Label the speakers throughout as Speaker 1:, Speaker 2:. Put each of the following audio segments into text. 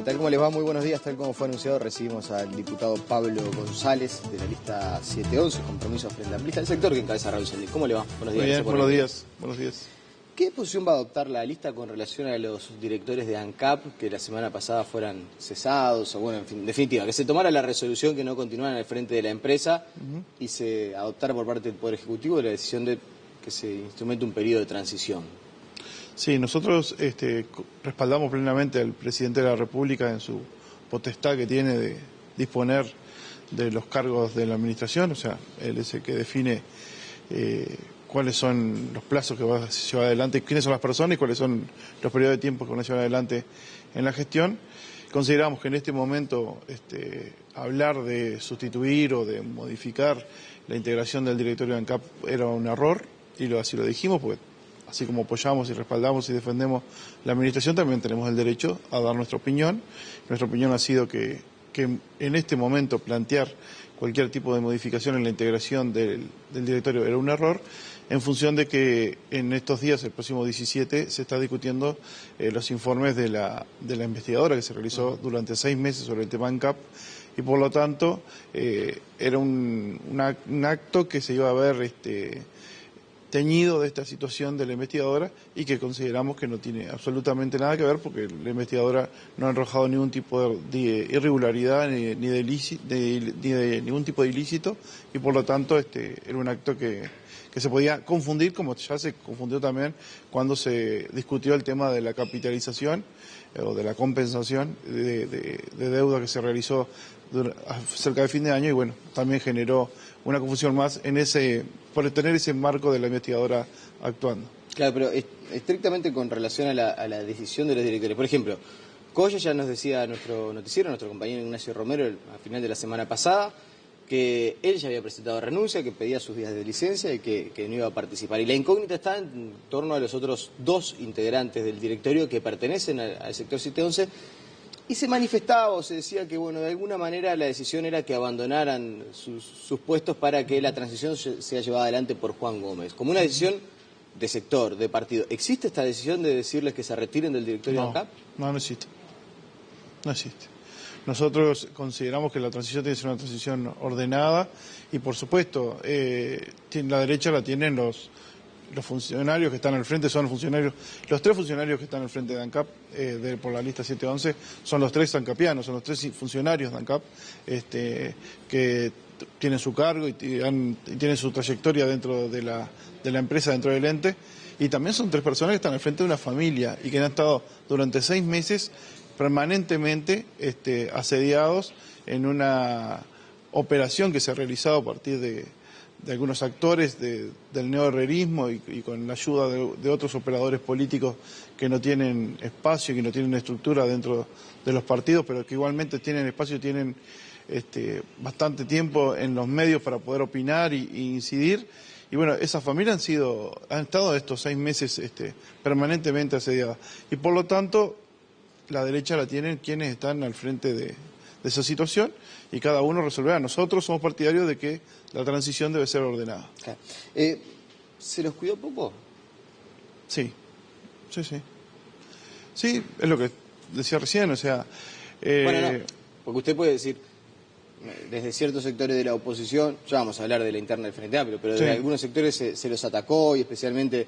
Speaker 1: tal? ¿Cómo les va? Muy buenos días. Tal como fue anunciado, recibimos al diputado Pablo González de la lista 711, Compromiso Frente Amplista, del sector que encabeza Raúl Sandí. ¿Cómo le va? Buenos días.
Speaker 2: Muy bien, buenos días. Buenos días.
Speaker 1: ¿Qué posición va a adoptar la lista con relación a los directores de ANCAP que la semana pasada fueran cesados? O bueno, en definitiva, que se tomara la resolución que no continuaran al frente de la empresa y se adoptara por parte del Poder Ejecutivo la decisión de que se instrumente un periodo de transición?
Speaker 2: Sí, nosotros respaldamos plenamente al presidente de la República en su potestad que tiene de disponer de los cargos de la administración, o sea, él es el que define cuáles son los plazos que va a llevar adelante, quiénes son las personas y cuáles son los periodos de tiempo que van a llevar adelante en la gestión. Consideramos que en este momento hablar de sustituir o de modificar la integración del directorio de ANCAP era un error, y así lo dijimos, porque así como apoyamos y respaldamos y defendemos la administración, también tenemos el derecho a dar nuestra opinión. Nuestra opinión ha sido que en este momento plantear cualquier tipo de modificación en la integración del directorio era un error, en función de que en estos días, el próximo 17, se está discutiendo los informes de la investigadora que se realizó durante 6 meses sobre el tema ANCAP, y por lo tanto era un acto que se iba a ver teñido de esta situación de la investigadora, y que consideramos que no tiene absolutamente nada que ver, porque la investigadora no ha arrojado ningún tipo de irregularidad ni de ningún tipo de ilícito, y por lo tanto era un acto que se podía confundir, como ya se confundió también cuando se discutió el tema de la capitalización o de la compensación de deuda que se realizó cerca de fin de año, y bueno, también generó una confusión más por tener ese marco de la investigadora actuando.
Speaker 1: Claro, pero estrictamente con relación a la decisión de los directores. Por ejemplo, Coya ya nos decía nuestro noticiero, nuestro compañero Ignacio Romero, al final de la semana pasada, que él ya había presentado renuncia, que pedía sus días de licencia y que no iba a participar. Y la incógnita está en torno a los otros 2 integrantes del directorio que pertenecen al sector 711, y se manifestaba o se decía que, bueno, de alguna manera la decisión era que abandonaran sus puestos para que la transición sea llevada adelante por Juan Gómez, como una decisión de sector, de partido. ¿Existe esta decisión de decirles que se retiren del directorio de ANCAP?
Speaker 2: No existe. No existe. Nosotros consideramos que la transición tiene que ser una transición ordenada, y por supuesto la derecha la tienen los funcionarios que están al frente, son funcionarios, los 3 funcionarios que están al frente de ANCAP por la lista 711 son los 3 ancapianos, son los 3 funcionarios de ANCAP que tienen su cargo y tienen su trayectoria dentro de la empresa, dentro del ente, y también son 3 personas que están al frente de una familia y que han estado durante 6 meses permanentemente asediados en una operación que se ha realizado a partir de algunos actores del neoherrerismo y con la ayuda de otros operadores políticos que no tienen espacio y que no tienen estructura dentro de los partidos, pero que igualmente tienen espacio y tienen bastante tiempo en los medios para poder opinar e incidir. Y bueno, esas familias han estado estos 6 meses permanentemente asediadas, y por lo tanto la derecha la tienen quienes están al frente de esa situación, y cada uno resolverá. Nosotros somos partidarios de que la transición debe ser ordenada.
Speaker 1: Claro. ¿Se los cuidó poco?
Speaker 2: Sí. Sí, es lo que decía recién, o sea...
Speaker 1: Bueno, no, porque usted puede decir, desde ciertos sectores de la oposición, ya vamos a hablar de la interna del Frente Amplio, pero desde algunos sectores se los atacó, y especialmente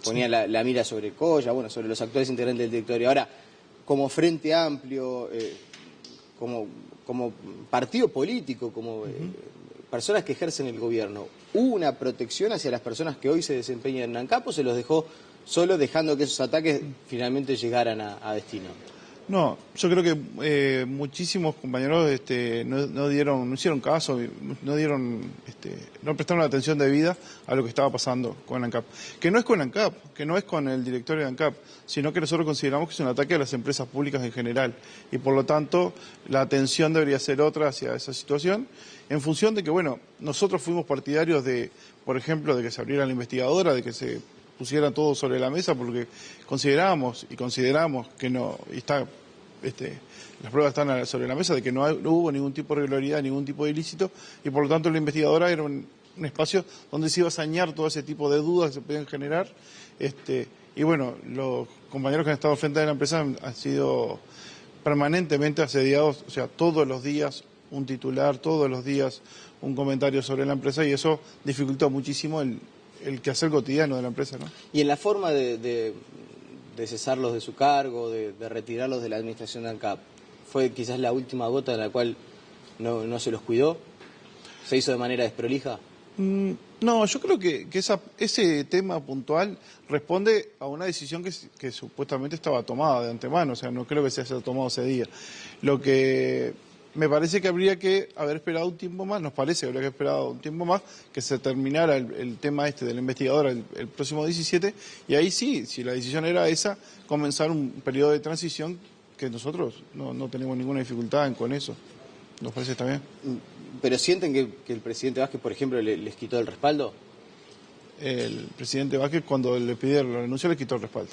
Speaker 1: ponía la mira sobre Coya, bueno, sobre los actuales integrantes del directorio. Ahora, como Frente Amplio, como partido político, como personas que ejercen el gobierno, ¿hubo una protección hacia las personas que hoy se desempeñan en ANCAP, o se los dejó solo, dejando que esos ataques finalmente llegaran a destino?
Speaker 2: No, yo creo que muchísimos compañeros no hicieron caso, no prestaron la atención debida a lo que estaba pasando con ANCAP. Que no es con ANCAP, que no es con el directorio de ANCAP, sino que nosotros consideramos que es un ataque a las empresas públicas en general, y por lo tanto la atención debería ser otra hacia esa situación, en función de que, bueno, nosotros fuimos partidarios por ejemplo, de que se abriera la investigadora, de que se pusiera todo sobre la mesa, porque consideramos que no, y está, las pruebas están sobre la mesa de que no hubo ningún tipo de irregularidad, ningún tipo de ilícito, y por lo tanto la investigadora era un espacio donde se iba a sanear todo ese tipo de dudas que se podían generar, y bueno, los compañeros que han estado frente a la empresa han sido permanentemente asediados, o sea, todos los días un titular, todos los días un comentario sobre la empresa, y eso dificultó muchísimo el quehacer cotidiano de la empresa, ¿no?
Speaker 1: Y en la forma de cesarlos de su cargo, de retirarlos de la administración de ANCAP, ¿fue quizás la última gota en la cual no se los cuidó? ¿Se hizo de manera desprolija?
Speaker 2: No, yo creo que ese tema puntual responde a una decisión que supuestamente estaba tomada de antemano, o sea, no creo que se haya tomado ese día. Lo que me parece que habría que haber esperado un tiempo más, nos parece que habría que haber esperado un tiempo más, que se terminara el tema del investigador el próximo 17, y ahí sí, si la decisión era esa, comenzar un periodo de transición que nosotros no tenemos ninguna dificultad con eso. ¿Nos parece está bien?
Speaker 1: ¿Pero sienten que el presidente Vázquez, por ejemplo, les quitó el respaldo?
Speaker 2: El presidente Vázquez, cuando le pidieron la renuncia, le quitó el respaldo.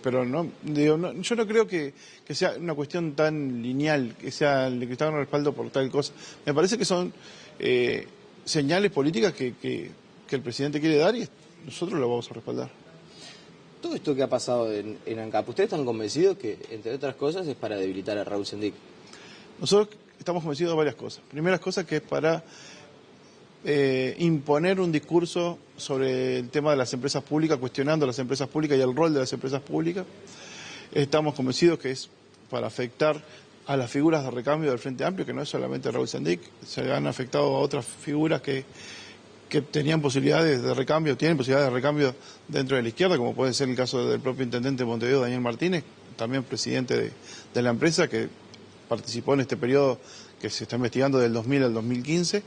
Speaker 2: Pero yo no creo que sea una cuestión tan lineal, que sea le quitaron el respaldo por tal cosa. Me parece que son señales políticas que el presidente quiere dar, y nosotros lo vamos a respaldar.
Speaker 1: Todo esto que ha pasado en ANCAP, ¿ustedes están convencidos que, entre otras cosas, es para debilitar a Raúl Sendic?
Speaker 2: Nosotros estamos convencidos de varias cosas. Primera cosa, que es para imponer un discurso sobre el tema de las empresas públicas, cuestionando las empresas públicas y el rol de las empresas públicas. Estamos convencidos que es para afectar a las figuras de recambio del Frente Amplio, que no es solamente Raúl Sendic, se han afectado a otras figuras que tenían posibilidades de recambio, tienen posibilidades de recambio dentro de la izquierda, como puede ser el caso del propio intendente de Montevideo, Daniel Martínez, también presidente de la empresa, que participó en este periodo que se está investigando del 2000 al 2015.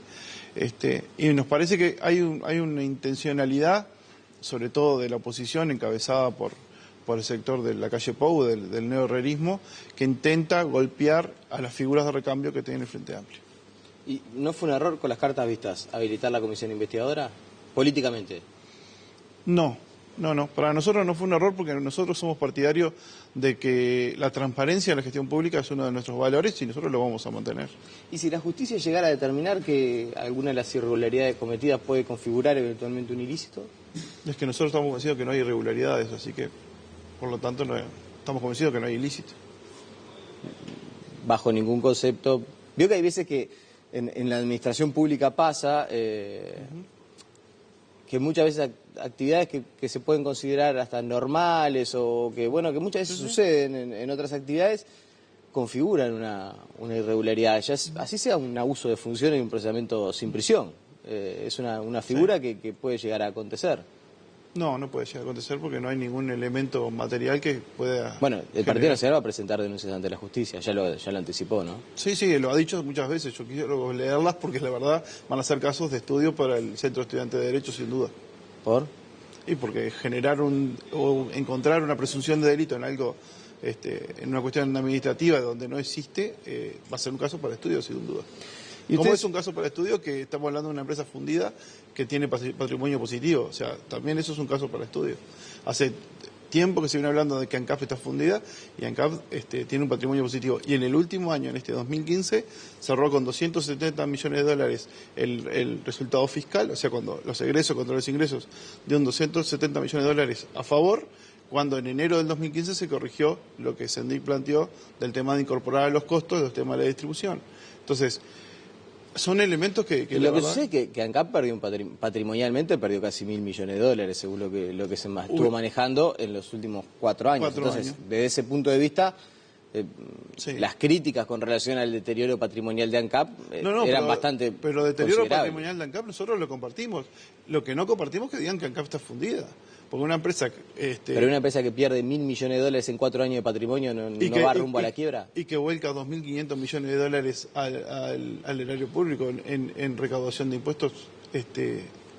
Speaker 2: Y nos parece que hay una intencionalidad, sobre todo de la oposición, encabezada por el sector de la calle Pou, del neoherrerismo, que intenta golpear a las figuras de recambio que tiene el Frente Amplio.
Speaker 1: ¿Y no fue un error con las cartas vistas habilitar la comisión investigadora políticamente?
Speaker 2: No. Para nosotros no fue un error, porque nosotros somos partidarios de que la transparencia en la gestión pública es uno de nuestros valores, y nosotros lo vamos a mantener.
Speaker 1: ¿Y si la justicia llegara a determinar que alguna de las irregularidades cometidas puede configurar eventualmente un ilícito?
Speaker 2: Es que nosotros estamos convencidos que no hay irregularidades, así que, por lo tanto, estamos convencidos que no hay ilícito.
Speaker 1: Bajo ningún concepto. Veo que hay veces que en la administración pública pasa que muchas veces actividades que se pueden considerar hasta normales, o que muchas veces suceden en otras actividades, configuran una irregularidad. Así sea un abuso de función y un procesamiento sin prisión. Es una figura que puede llegar a acontecer.
Speaker 2: No puede llegar a acontecer, porque no hay ningún elemento material que pueda...
Speaker 1: Bueno, el Partido Nacional va a presentar denuncias ante la justicia, ya lo anticipó, ¿no?
Speaker 2: Sí, lo ha dicho muchas veces. Yo quiero leerlas porque la verdad van a ser casos de estudio para el Centro Estudiante de Derecho, sin duda.
Speaker 1: ¿Por?
Speaker 2: Y porque o encontrar una presunción de delito en algo, en una cuestión administrativa donde no existe, va a ser un caso para estudio, sin duda. ¿Y como es un caso para estudio, que estamos hablando de una empresa fundida que tiene patrimonio positivo? O sea, también eso es un caso para estudio. Hace tiempo que se viene hablando de que ANCAP está fundida, y ANCAP tiene un patrimonio positivo. Y en el último año, en este 2015, cerró con 270 millones de dólares el resultado fiscal, o sea, cuando los egresos contra los ingresos, de un 270 millones de dólares a favor, cuando en enero del 2015 se corrigió lo que Sendic planteó del tema de incorporar a los costos de los temas de la distribución. Entonces, son elementos que
Speaker 1: lo que sucede es que ANCAP patrimonialmente perdió casi 1.000 millones de dólares, según lo que se estuvo manejando en los últimos 4 años. Entonces, desde ese punto de vista, las críticas con relación al deterioro patrimonial de ANCAP eran bastante
Speaker 2: Pero el deterioro patrimonial de ANCAP nosotros lo compartimos. Lo que no compartimos es que digan que ANCAP está fundida. Porque una empresa...
Speaker 1: Pero una empresa que pierde 1.000 millones de dólares en 4 años de patrimonio no va rumbo a la quiebra.
Speaker 2: Y que vuelca 2.500 millones de dólares al erario público en recaudación de impuestos,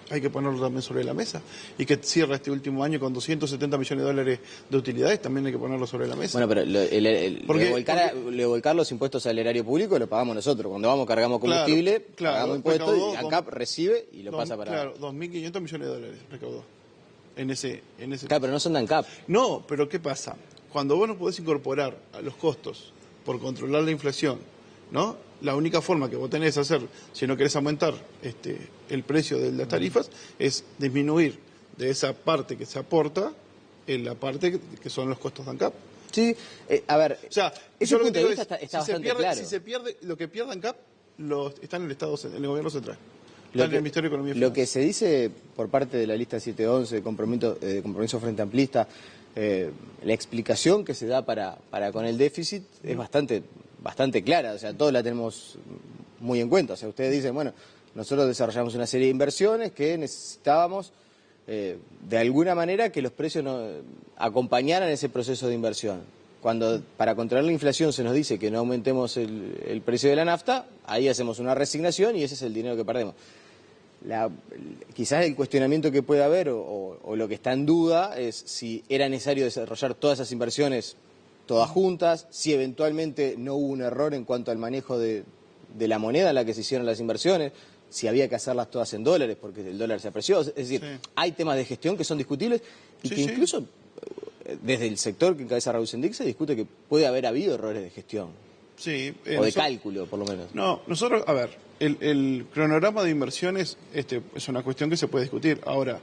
Speaker 2: hay que ponerlo también sobre la mesa. Y que cierra este último año con 270 millones de dólares de utilidades, también hay que ponerlo sobre la mesa.
Speaker 1: Bueno, pero volcar los impuestos al erario público lo pagamos nosotros. Cuando cargamos combustible, pagamos impuestos, y ANCAP recibe y lo pasa para...
Speaker 2: Claro, 2.500 millones de dólares recaudó. En ese
Speaker 1: Claro, pero no son de ANCAP.
Speaker 2: No, pero ¿qué pasa? Cuando vos no podés incorporar a los costos por controlar la inflación, ¿no? La única forma que vos tenés de hacer, si no querés aumentar el precio de las tarifas, es disminuir de esa parte que se aporta en la parte que son los costos de ANCAP.
Speaker 1: Sí, a ver,
Speaker 2: O sea,
Speaker 1: ese
Speaker 2: yo lo que
Speaker 1: punto
Speaker 2: digo
Speaker 1: de vista
Speaker 2: es,
Speaker 1: está
Speaker 2: si se
Speaker 1: bastante
Speaker 2: pierde,
Speaker 1: claro.
Speaker 2: si se pierde, lo que pierda ANCAP, está en el Estado, en el gobierno central. Está
Speaker 1: Lo
Speaker 2: en el Ministerio de Economía y
Speaker 1: lo que
Speaker 2: Finanzas.
Speaker 1: se dice por parte de la lista 711 de compromiso frente amplista, la explicación que se da para con el déficit es bastante clara, o sea, todos la tenemos muy en cuenta. O sea, ustedes dicen, bueno, nosotros desarrollamos una serie de inversiones que necesitábamos de alguna manera que los precios acompañaran ese proceso de inversión. Cuando para controlar la inflación se nos dice que no aumentemos el precio de la nafta, ahí hacemos una resignación y ese es el dinero que perdemos. Quizás el cuestionamiento que puede haber o lo que está en duda es si era necesario desarrollar todas esas inversiones todas juntas, si eventualmente no hubo un error en cuanto al manejo de la moneda en la que se hicieron las inversiones, si había que hacerlas todas en dólares porque el dólar se apreció. Es decir,
Speaker 2: Sí.
Speaker 1: hay temas de gestión que son discutibles y
Speaker 2: Sí,
Speaker 1: que
Speaker 2: sí.
Speaker 1: incluso desde el sector que encabeza Raúl Sendic se discute que puede haber habido errores de gestión
Speaker 2: Sí,
Speaker 1: o de cálculo, por lo menos.
Speaker 2: No, nosotros, a ver, el cronograma de inversiones es una cuestión que se puede discutir. Ahora,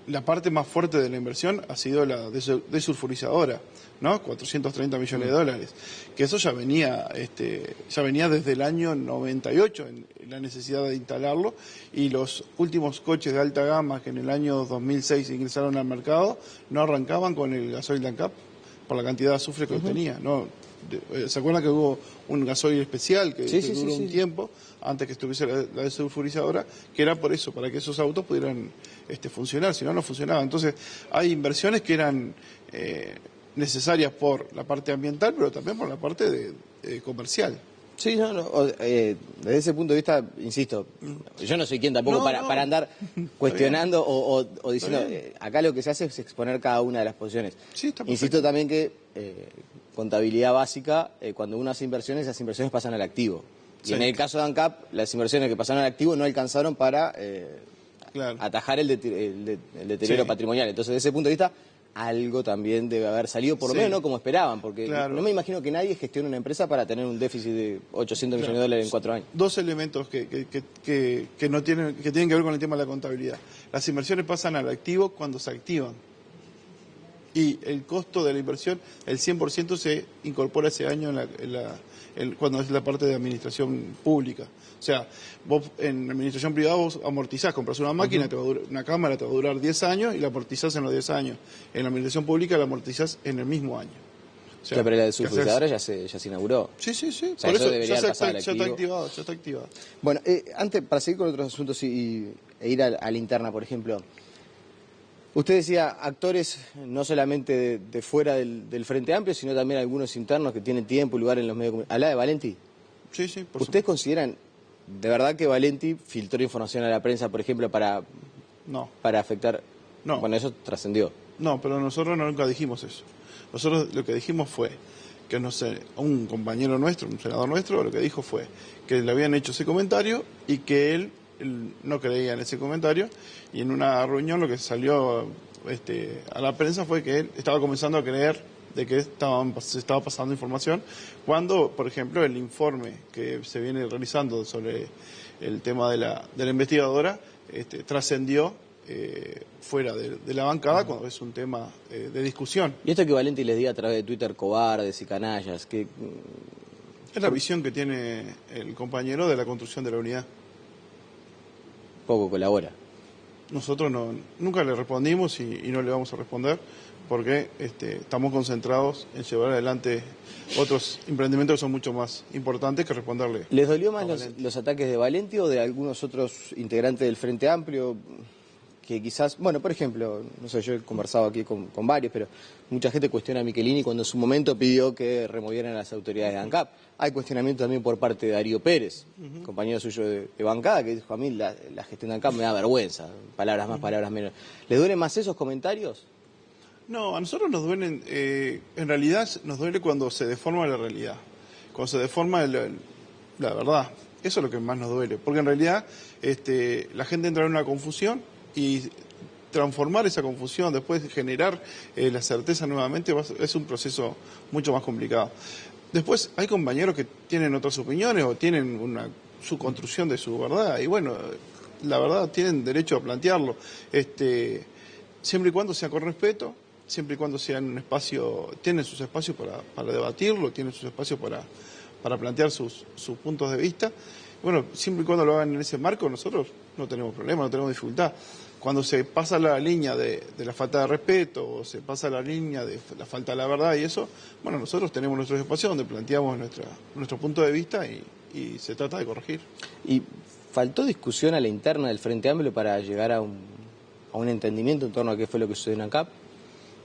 Speaker 2: la parte más fuerte de la inversión ha sido la desulfurizadora, ¿no? 430 millones de dólares. Que eso ya venía desde el año 98 en la necesidad de instalarlo, y los últimos coches de alta gama que en el año 2006 ingresaron al mercado no arrancaban con el gasoil de ANCAP por la cantidad de azufre que tenía, ¿no? ¿Se acuerdan que hubo un gasoil especial que duró un tiempo antes que estuviese la desulfurizadora, que era por eso, para que esos autos pudieran funcionar, si no, no funcionaba? Entonces, hay inversiones que eran necesarias por la parte ambiental, pero también por la parte comercial.
Speaker 1: Sí, desde ese punto de vista, insisto, yo no soy quien tampoco para andar cuestionando o diciendo, acá lo que se hace es exponer cada una de las posiciones.
Speaker 2: Sí, está perfecto.
Speaker 1: Insisto también que contabilidad básica, cuando uno hace inversiones, esas inversiones pasan al activo. Y
Speaker 2: Sí.
Speaker 1: en el caso de ANCAP, las inversiones que pasaron al activo no alcanzaron para
Speaker 2: Claro.
Speaker 1: atajar el deterioro
Speaker 2: Sí.
Speaker 1: patrimonial. Entonces, desde ese punto de vista, algo también debe haber salido, por lo
Speaker 2: Sí.
Speaker 1: menos no como esperaban, porque
Speaker 2: Claro.
Speaker 1: no me imagino que nadie gestione una empresa para tener un déficit de 800 millones de dólares en 4 años.
Speaker 2: Dos elementos que no tienen, que tienen que ver con el tema de la contabilidad. Las inversiones pasan al activo cuando se activan. Y el costo de la inversión, el 100% se incorpora ese año cuando es la parte de administración pública. O sea, vos en administración privada vos amortizás, compras una máquina, una cámara, te va a durar 10 años y la amortizás en los 10 años. En la administración pública la amortizás en el mismo año. O sea,
Speaker 1: Claro, pero la
Speaker 2: ¿qué
Speaker 1: desulfurizadora
Speaker 2: haces?
Speaker 1: ya se inauguró.
Speaker 2: Sí, sí, sí.
Speaker 1: O sea,
Speaker 2: Por
Speaker 1: eso
Speaker 2: eso
Speaker 1: debería
Speaker 2: ya
Speaker 1: pasar al
Speaker 2: está
Speaker 1: activo.
Speaker 2: activado, ya está activado.
Speaker 1: Bueno, antes, para seguir con otros asuntos e ir a la interna, por ejemplo, usted decía actores no solamente de fuera del Frente Amplio, sino también algunos internos que tienen tiempo y lugar en los medios de comunicación. ¿Habla de Valenti?
Speaker 2: Sí, sí, por
Speaker 1: ¿Ustedes consideran de verdad que Valenti filtró información a la prensa, por ejemplo, para
Speaker 2: No,
Speaker 1: afectar?
Speaker 2: No.
Speaker 1: Bueno, eso trascendió.
Speaker 2: no, pero nosotros nunca dijimos eso. Nosotros lo que dijimos fue que un compañero nuestro, un senador nuestro, lo que dijo fue que le habían hecho ese comentario y que él no creía en ese comentario, y en una reunión lo que salió a la prensa fue que él estaba comenzando a creer de que se estaba pasando información, cuando, por ejemplo, el informe que se viene realizando sobre el tema de la investigadora trascendió fuera de la bancada, cuando es un tema de discusión.
Speaker 1: Y esto que Valenti les diga a través de Twitter cobardes y canallas, que
Speaker 2: Es la visión que tiene el compañero de la construcción de la unidad.
Speaker 1: poco colabora.
Speaker 2: Nosotros nunca le respondimos y no le vamos a responder, porque estamos concentrados en llevar adelante otros emprendimientos que son mucho más importantes que responderle.
Speaker 1: ¿Les dolió más
Speaker 2: a Valenti.
Speaker 1: los ataques de Valenti o de algunos otros integrantes del Frente Amplio? Que quizás, bueno, por ejemplo, no sé, yo he conversado aquí con varios, pero mucha gente cuestiona a Michelini cuando en su momento pidió que removieran a las autoridades de ANCAP. Hay cuestionamiento también por parte de Darío Pérez, compañero suyo de bancada, que dijo: a mí la gestión de ANCAP me da vergüenza, palabras más, palabras menos. ¿Le duelen más esos comentarios?
Speaker 2: No, a nosotros nos duelen, en realidad nos duele cuando se deforma la realidad, cuando se deforma la verdad. Eso es lo que más nos duele, porque en realidad la gente entra en una confusión, y transformar esa confusión, después generar la certeza nuevamente, es un proceso mucho más complicado. Después hay compañeros que tienen otras opiniones o tienen su construcción de su verdad, y bueno, la verdad tienen derecho a plantearlo, siempre y cuando sea con respeto siempre y cuando sean un espacio, tienen sus espacios para debatirlo, tienen sus espacios para plantear sus puntos de vista. Bueno, siempre y cuando lo hagan en ese marco, nosotros no tenemos problema, no tenemos dificultad. Cuando se pasa la línea de la falta de respeto, o se pasa la línea de la falta de la verdad y eso, bueno, nosotros tenemos nuestros espacios donde planteamos nuestro punto de vista y se trata de corregir.
Speaker 1: ¿Y faltó discusión a la interna del Frente Amplio para llegar a un entendimiento en torno a qué fue lo que sucedió en ANCAP?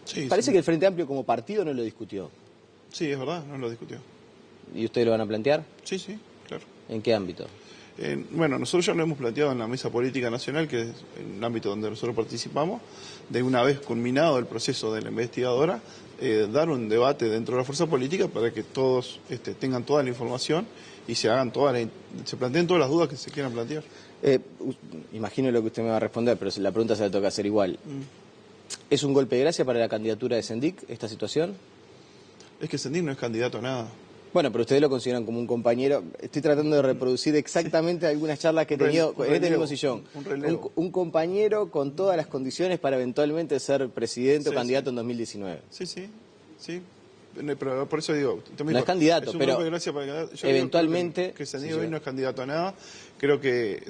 Speaker 2: Sí,
Speaker 1: Parece
Speaker 2: sí.
Speaker 1: que el Frente Amplio como partido no lo discutió.
Speaker 2: Sí, es verdad, no lo discutió.
Speaker 1: ¿Y ustedes lo van a plantear?
Speaker 2: Sí, sí, claro.
Speaker 1: ¿En qué ámbito?
Speaker 2: Bueno, nosotros ya lo hemos planteado en la Mesa Política Nacional, que es un ámbito donde nosotros participamos, de una vez culminado el proceso de la investigadora, dar un debate dentro de la fuerza política para que todos tengan toda la información y se planteen todas las dudas que se quieran plantear.
Speaker 1: Imagino lo que usted me va a responder, pero la pregunta se la toca hacer igual. ¿Es un golpe de gracia para la candidatura de Sendik esta situación?
Speaker 2: Es que Sendik no es candidato a nada.
Speaker 1: Bueno, pero ustedes lo consideran como un compañero. Estoy tratando de reproducir exactamente algunas charlas que he tenido en este mismo sillón. Un compañero con todas las condiciones para eventualmente ser presidente o candidato en 2019.
Speaker 2: Sí. Pero por eso digo,
Speaker 1: no es candidato,
Speaker 2: es un
Speaker 1: pero
Speaker 2: golpe de gracia para
Speaker 1: eventualmente
Speaker 2: que Sendik hoy no es candidato a nada. Creo que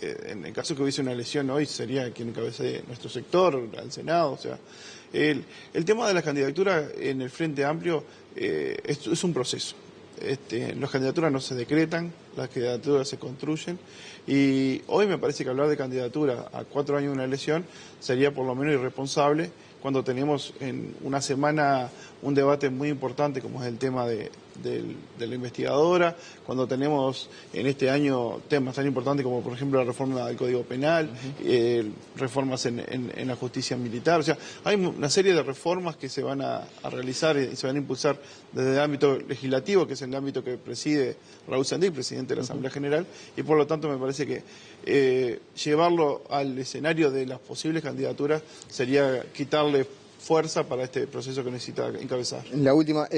Speaker 2: en el caso que hubiese una elección hoy sería quien encabece nuestro sector, al Senado, o sea, el tema de la candidatura en el Frente Amplio es un proceso. Las candidaturas no se decretan, las candidaturas se construyen y hoy me parece que hablar de candidatura a 4 años de una elección sería por lo menos irresponsable cuando tenemos en una semana un debate muy importante como es el tema de la investigadora, cuando tenemos en este año temas tan importantes como por ejemplo la reforma del Código Penal, reformas en la justicia militar, o sea, hay una serie de reformas que se van a realizar y se van a impulsar desde el ámbito legislativo, que es el ámbito que preside Raúl Sendik, presidente de la Asamblea General, y por lo tanto me parece que llevarlo al escenario de las posibles candidaturas sería quitarle fuerza para este proceso que necesita encabezar.
Speaker 1: La última,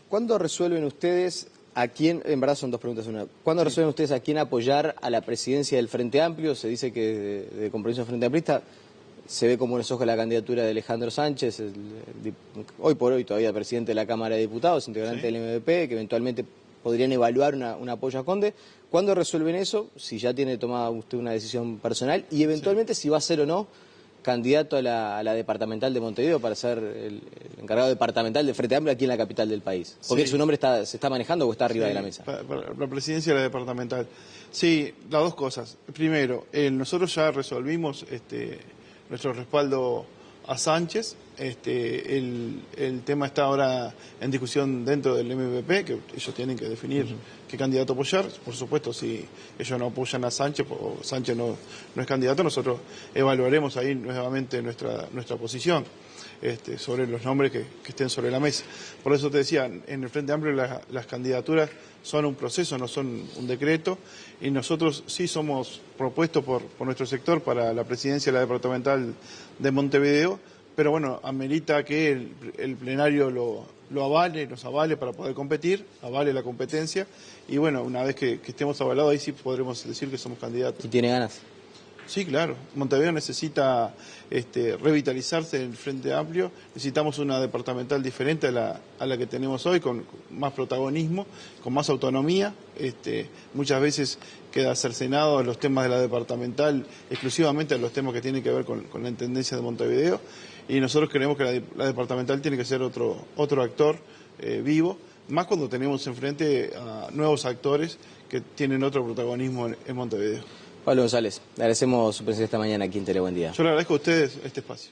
Speaker 1: ¿cuándo resuelven ustedes a quién, en verdad son dos preguntas una, ¿cuándo resuelven ustedes a quién apoyar a la presidencia del Frente Amplio? Se dice que de compromiso del Frente Amplista se ve como unos ojos la candidatura de Alejandro Sánchez, hoy por hoy todavía presidente de la Cámara de Diputados, integrante del MVP, que eventualmente podrían evaluar un apoyo a Conde. ¿Cuándo resuelven eso? Si ya tiene tomada usted una decisión personal y eventualmente si va a ser o no candidato a la departamental de Montevideo para ser el encargado departamental de Frente Amplio aquí en la capital del país. Porque su nombre se está manejando o está arriba de la mesa.
Speaker 2: Para la presidencia de la departamental. Sí, las dos cosas. Primero, nosotros ya resolvimos nuestro respaldo a Sánchez. El tema está ahora en discusión dentro del MVP, que ellos tienen que definir qué candidato apoyar. Por supuesto, si ellos no apoyan a Sánchez o Sánchez no es candidato, nosotros evaluaremos ahí nuevamente nuestra posición sobre los nombres que estén sobre la mesa. Por eso te decía, en el Frente Amplio las candidaturas son un proceso, no son un decreto, y nosotros sí somos propuestos por nuestro sector para la presidencia de la departamental de Montevideo, pero bueno, amerita que el plenario lo avale, nos avale para poder competir, avale la competencia, y bueno, una vez que estemos avalados ahí sí podremos decir que somos candidatos.
Speaker 1: ¿Y tiene ganas?
Speaker 2: Sí, claro. Montevideo necesita revitalizarse en el Frente Amplio. Necesitamos una departamental diferente a la que tenemos hoy, con más protagonismo, con más autonomía. Muchas veces queda cercenado a los temas de la departamental, exclusivamente a los temas que tienen que ver con la intendencia de Montevideo. Y nosotros creemos que la departamental tiene que ser otro actor vivo, más cuando tenemos enfrente a nuevos actores que tienen otro protagonismo en Montevideo.
Speaker 1: Pablo González, le agradecemos su presencia esta mañana aquí en Tele Buen Día.
Speaker 2: Yo le agradezco a ustedes este espacio.